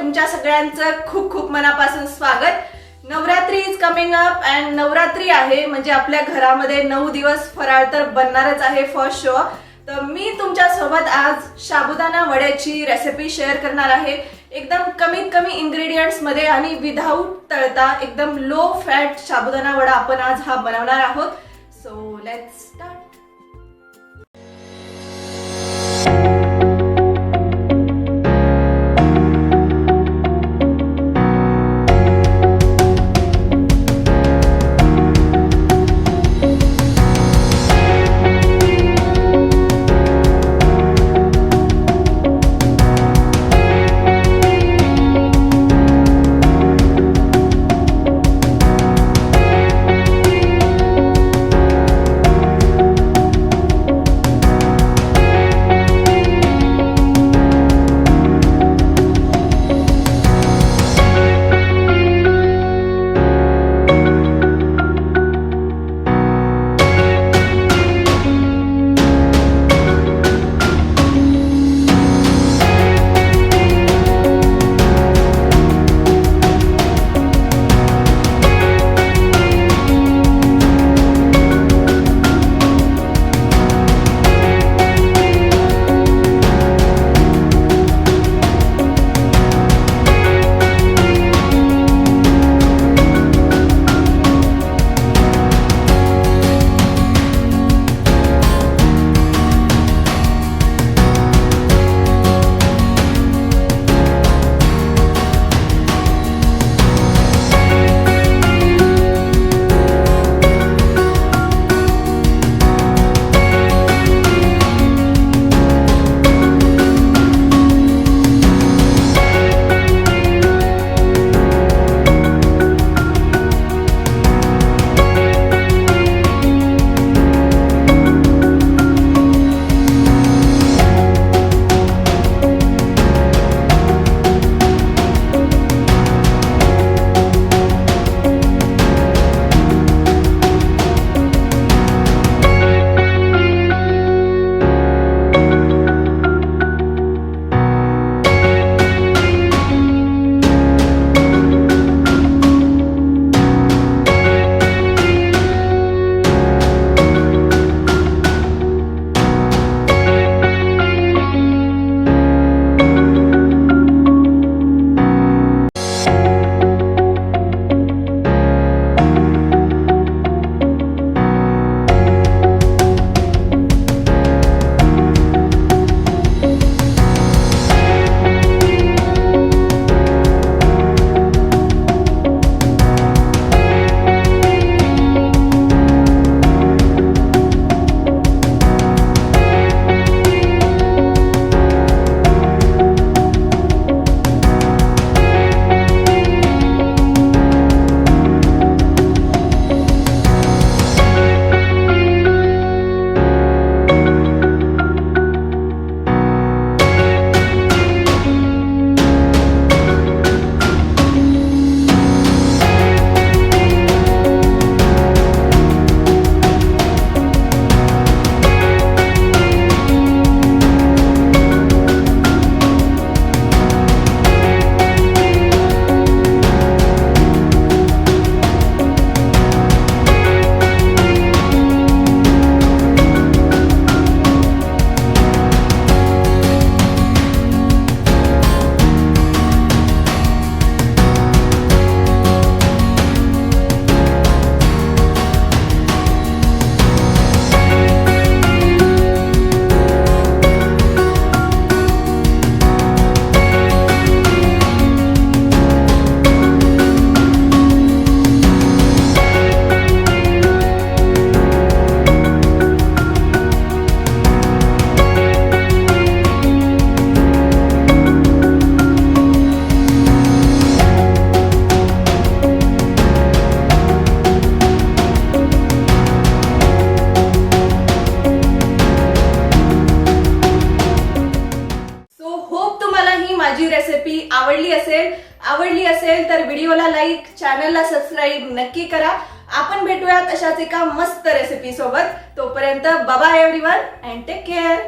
तुमच्या सगळ्यांचं खूप खूप मनापासून स्वागत। Navratri is coming up and Navratri आहे म्हणजे आपल्या घरामध्ये 9 दिवस फराळ तर बनणारच आहे फॉर शुअर। तर मी तुमच्या सोबत आज साबुदाणा वड्याची रेसिपी शेअर करणार आहे। एकदम कमीत कमी इंग्रेडिएंट्स मध्ये आणि विदाउट तळता एकदम लो फॅट साबुदाणा वडा आपण आज हा बनवणार आहोत। So let's start. माझी रेसिपी आवडली असेल तर व्हिडिओला लाईक, चॅनलला सबस्क्राईब नक्की करा। आपण भेटूयात अशाच एका मस्त रेसिपी सोबत। तोपर्यंत bye bye everyone and take care.